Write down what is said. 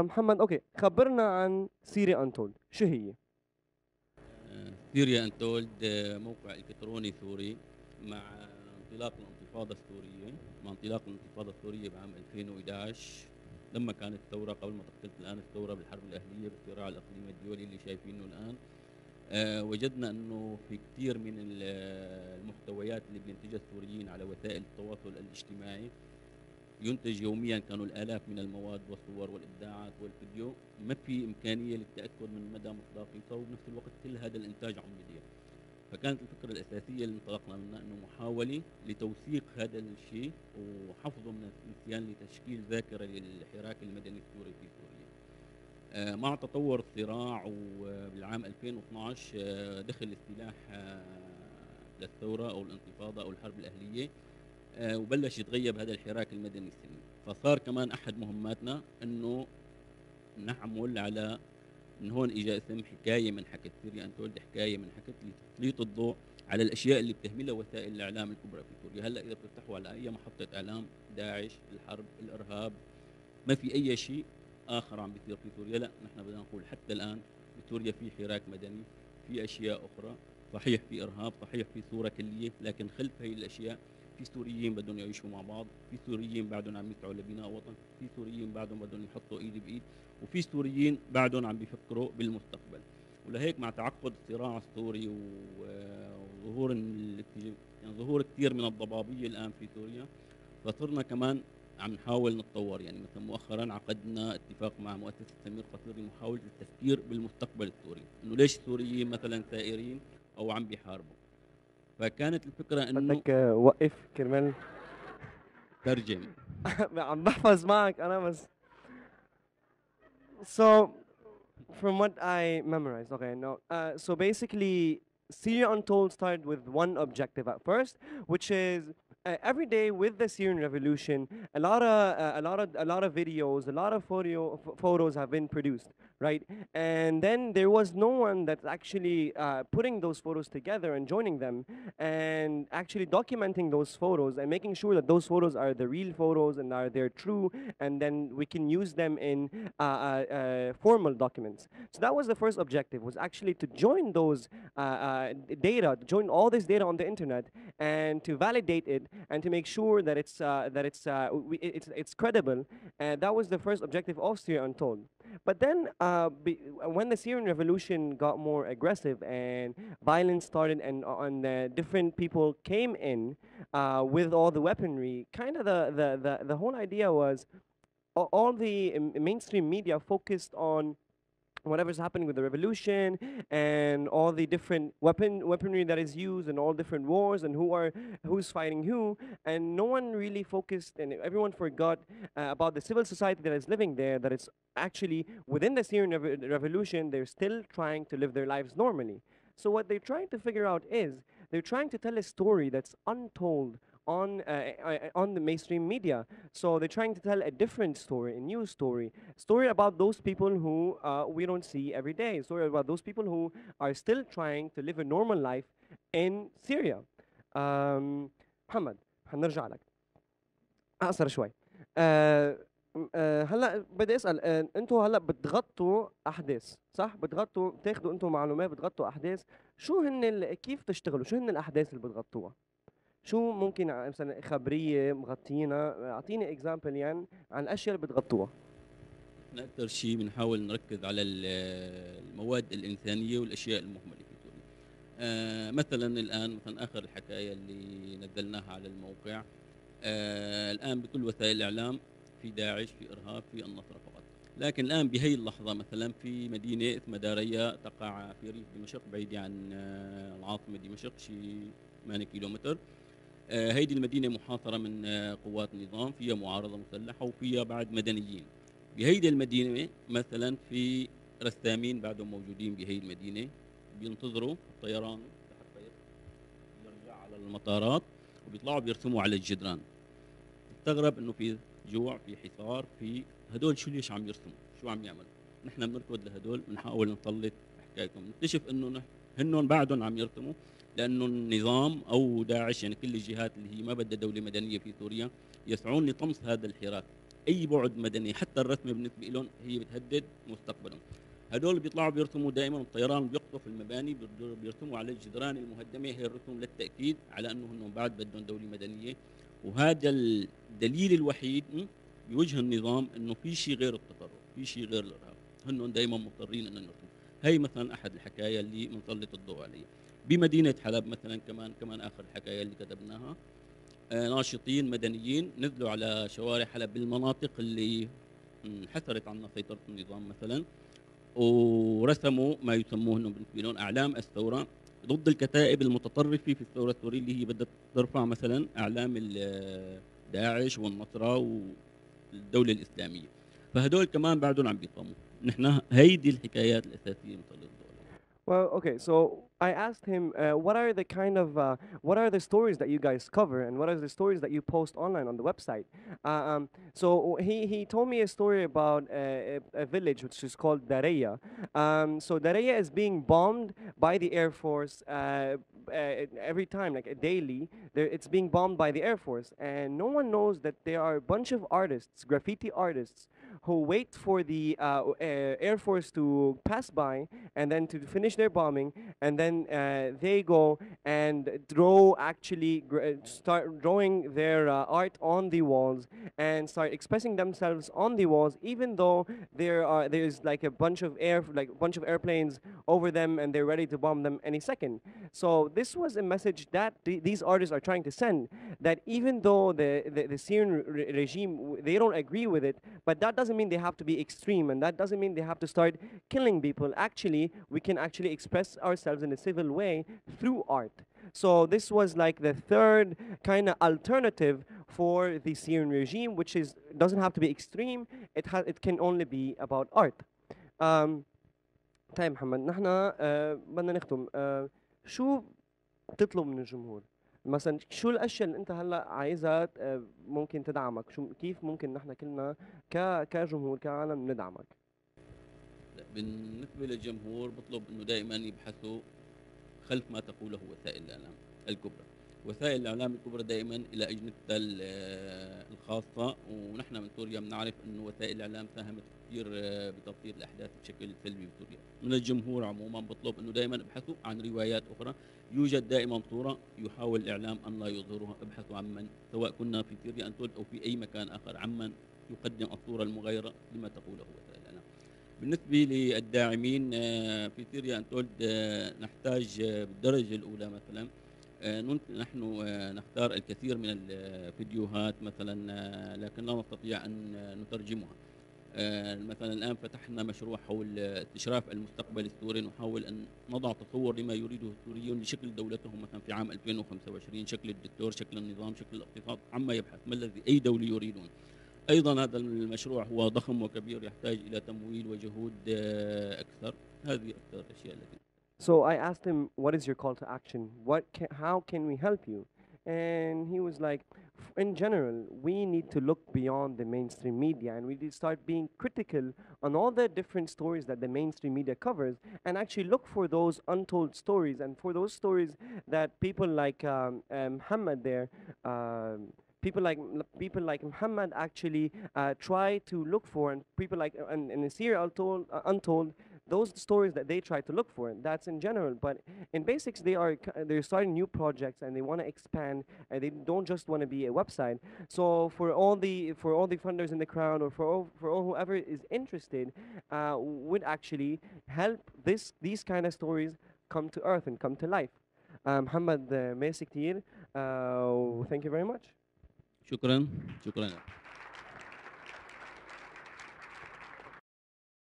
محمد، اوكي، خبرنا عن سيريا انتولد، شو هي؟ سيريا انتولد موقع الكتروني سوري مع انطلاق الانتفاضه السوريه مع انطلاق الانتفاضه السوريه بعام 2011 لما كانت الثوره قبل ما تختلط الان الثوره بالحرب الاهليه بالصراع الاقليمي الدولي اللي شايفينه الان. وجدنا انه في كثير من المحتويات اللي بينتجها السوريين على وسائل التواصل الاجتماعي ينتج يوميا كانوا الالاف من المواد والصور والابداعات والفيديو، ما في امكانيه للتاكد من مدى مصداقيته، وبنفس الوقت كل هذا الانتاج عم بيضيع. فكانت الفكره الاساسيه اللي انطلقنا منها انه محاوله لتوثيق هذا الشيء وحفظه من النسيان لتشكيل ذاكره للحراك المدني السوري في سوريا. مع تطور الصراع وبالعام 2012 دخل السلاح للثوره او الانتفاضه او الحرب الاهليه، وبلش يتغيب هذا الحراك المدني السلمي. فصار كمان احد مهماتنا انه نعمل على من هون اجى اسم حكايه من حكت، سوريا انتولد حكايه من حكت، لتسليط الضوء على الاشياء اللي بتهملها وسائل الاعلام الكبرى في سوريا. هلا اذا بتفتحوا على اي محطه اعلام، داعش، الحرب، الارهاب، ما في اي شيء اخر عم بيصير في سوريا. لا، نحن بدنا نقول حتى الان بسوريا في حراك مدني، في اشياء اخرى. صحيح في ارهاب، صحيح في صوره كليه، لكن خلف هي الاشياء في سوريين بدهم يعيشوا مع بعض، في سوريين بعدهم عم يسعوا لبناء وطن، في سوريين بعدهم بدهم يحطوا ايد بايد، وفي سوريين بعدهم عم بيفكروا بالمستقبل. ولهيك مع تعقد الصراع السوري وظهور يعني ظهور كثير من الضبابيه الان في سوريا، فصرنا كمان عم نحاول نتطور. يعني مثلا مؤخرا عقدنا اتفاق مع مؤسسه سمير قصير لمحاوله التفكير بالمستقبل السوري، انه ليش السوريين مثلا ثائرين او عم بيحاربوا. فكانت الفكره انه بدك وقف كرمال. ترجم. عم بحفظ معك انا بس. So, from what I memorized, okay, no. So basically, Syria Untold started with one objective at first, which is every day with the Syrian revolution, a lot of videos, a lot of photos have been produced, right? And then there was no one that's actually putting those photos together and joining them and actually documenting those photos and making sure that those photos are the real photos and are they're true, and then we can use them in formal documents. So that was the first objective, was actually to join those data, to join all this data on the internet, and to validate it and to make sure that it's credible. And that was the first objective of Syria Untold. But then, when the Syrian revolution got more aggressive and violence started, and different people came in with all the weaponry, kind of the whole idea was all the mainstream media focused on whatever's happening with the revolution and all the different weaponry that is used and all different wars and who's fighting who, and no one really focused and everyone forgot about the civil society that is living there, that it's actually within the Syrian revolution they're still trying to live their lives normally. So what they're trying to figure out is they're trying to tell a story that's untold on the mainstream media. So they're trying to tell a different story, a new story about those people who we don't see every day, story about those people who are still trying to live a normal life in Syria. محمد، حنرجع لك اقصر شوي. هلا بدي اسال، انتوا هلا بتغطوا احداث، صح؟ بتاخذوا انتوا معلومات، بتغطوا احداث. شو هن كيف تشتغلوا؟ شو هن الاحداث اللي بتغطوها؟ شو ممكن مثلا خبريه مغطينا؟ اعطيني اكزامبل يعني عن الاشياء اللي بتغطوها. احنا اكثر شيء بنحاول نركز على المواد الانسانيه والاشياء المهمله في سوريا. مثلا الان مثلا اخر الحكايه اللي نزلناها على الموقع، الان بكل وسائل الاعلام في داعش، في ارهاب، في النصره فقط. لكن الان بهي اللحظه مثلا في مدينه اسمها داريا تقع في ريف دمشق بعيد عن العاصمه دمشق شيء 8 كيلومتر. هيدي المدينه محاصره من قوات النظام، فيها معارضه مسلحه وفيها بعد مدنيين. بهيدي المدينه مثلا في رسامين بعدهم موجودين بهي المدينه، بينتظروا الطيران لحتى يرجع على المطارات، وبيطلعوا بيرسموا على الجدران. تستغرب انه في جوع، في حصار، في هدول شو ليش عم يرسموا؟ شو عم يعملوا؟ نحن بنركض لهدول بنحاول نسلط حكايتهم، نكتشف انه هنن بعدهم عم يرسموا لانه النظام او داعش، يعني كل الجهات اللي هي ما بدها دوله مدنيه في سوريا، يسعون لطمس هذا الحراك. اي بعد مدني حتى الرسم بالنسبه لهم هي بتهدد مستقبلهم. هدول بيطلعوا بيرسموا دائما، الطيران بيقطف المباني بيرسموا على الجدران المهدمه، هي الرسوم للتاكيد على انهم بعد بدهم دوله مدنيه. وهذا الدليل الوحيد بوجه النظام انه في شيء غير التطرف، في شيء غير الارهاب، هن دائما مضطرين ان يرسموا. هي مثلا احد الحكايا اللي بنسلط الضوء عليها. بمدينه حلب مثلا كمان اخر الحكايا اللي كتبناها، ناشطين مدنيين نزلوا على شوارع حلب بالمناطق اللي انحسرت عنها سيطرة النظام مثلا، ورسموا ما يسموه انهم بالنسبه لهم اعلام الثوره ضد الكتائب المتطرفه في الثوره السوريه اللي هي بدها ترفع مثلا اعلام داعش والنصره والدوله الاسلاميه. فهدول كمان بعدهم عم بيقاموا. نحن هيدي الحكايات الاساسيه مثل Well, okay, so I asked him, what are the what are the stories that you guys cover, and what are the stories that you post online on the website? So he told me a story about a village which is called Dareya. So Dareya is being bombed by the Air Force every time, like daily. It's being bombed by the Air Force, and no one knows that there are a bunch of artists, graffiti artists, who wait for the Air Force to pass by and then to finish their bombing, and then they go and start drawing their art on the walls and start expressing themselves on the walls, even though there's like a bunch of airplanes over them and they're ready to bomb them any second. So this was a message that these artists are trying to send, that even though the Syrian regime, they don't agree with it, but that doesn't mean they have to be extreme, and that doesn't mean they have to start killing people. Actually, we can actually express ourselves in a civil way through art. So this was like the third kind of alternative for the Syrian regime, which is doesn't have to be extreme. It can only be about art. Um, طيب محمد، نحن بدنا نختم. شو بتطلب من الجمهور؟ مثلا شو الاشياء اللي انت هلا عايزها ممكن تدعمك؟ كيف ممكن نحن كلنا كجمهور كعالم ندعمك؟ بالنسبه للجمهور بطلب انه دائما يبحثوا خلف ما تقوله وسائل الاعلام الكبرى. وسائل الاعلام الكبرى دائما الى اجندتها الخاصه، ونحن من سوريا بنعرف انه وسائل الاعلام ساهمت كثير بتغطيه الاحداث بشكل سلبي بسوريا. من الجمهور عموما بطلب انه دائما ابحثوا عن روايات اخرى، يوجد دائما صوره يحاول الاعلام ان لا يظهرها. ابحثوا عمن، سواء كنا في سوريا انتولد او في اي مكان اخر، عمن يقدم الصوره المغايره لما تقوله وسائل الاعلام. بالنسبة للداعمين في سوريا أنتولد، نحتاج بالدرجة الأولى مثلا نحن نختار الكثير من الفيديوهات مثلا، لكن لا نستطيع أن نترجمها. مثلا الآن فتحنا مشروع حول استشراف المستقبل السوري، نحاول أن نضع تصور لما يريده السوريون لشكل دولتهم مثلا في عام 2025، شكل الدستور، شكل النظام، شكل الاقتصاد، عما يبحث ما الذي أي دولة يريدون. أيضا هذا المشروع هو ضخم وكبير، يحتاج إلى تمويل وجهود أكثر. هذه أكثر الأشياء التي. So I asked him, what is your call to action? How can we help you? And he was like, in general, we need to look beyond the mainstream media, and we need to start being critical on all the different stories that the mainstream media covers, and actually look for those untold stories, and for those stories that people like Muhammad there, people like Muhammad actually try to look for, and people like in Syria Untold, those stories that they try to look for. That's in general, but in basics, they're starting new projects and they want to expand, and they don't just want to be a website. So for all the funders in the crowd, or for all whoever is interested, would actually help these kind of stories come to earth and come to life. محمد ميرسي كتير. Thank you very much. شكرا. شكرا.